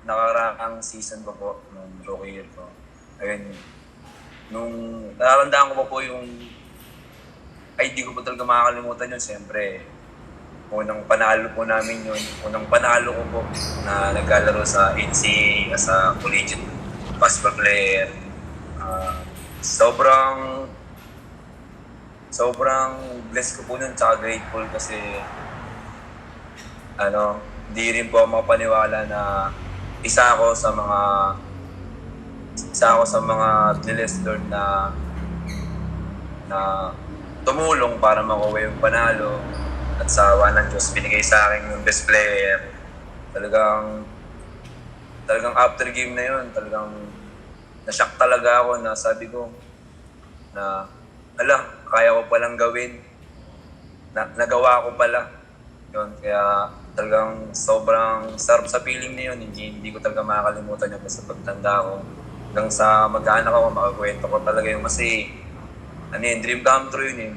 nakaraang season ko po, nung rookie year ko. Ayun, nung natatandaan ko pa po yung, ay di ko po talaga makakalimutan yun. Siyempre, unang panalo po namin yun. Unang panalo ko po na naglalaro sa NCAA as a collegiate basketball player. Sobrang blessed ko po nun, tsaka grateful kasi hindi rin po ako makapaniwala na isa ako sa mga blessed Lord na tumulong para makuha yung panalo, at sa awa ng Diyos binigay sa akin yung best player. Talagang after game na yun, talagang na-shock talaga ako, na sabi ko na kaya ko palang gawin, nagawa ko pala yun. Kaya talagang sobrang sarap sa feeling na yun. Hindi ko talaga makakalimutan yun sa pagtanda ko. Hanggang sa mag-anak ako, makakwento ko talaga yung kasi dream come true yun eh.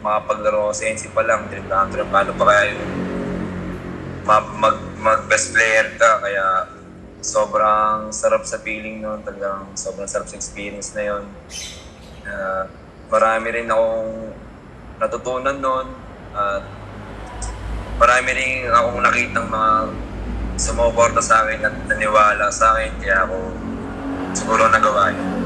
Makapaglaro ko sa NC pa lang, dream come true. Paano pa kaya yun? Mag-best player ka, kaya sobrang sarap sa feeling nun. Talagang sobrang sarap sa experience na yun. Marami rin akong natutunan nun. At marami rin akong nakitang mga sumuporta sa akin at naniwala sa akin. Kaya ako siguro nagawa yun.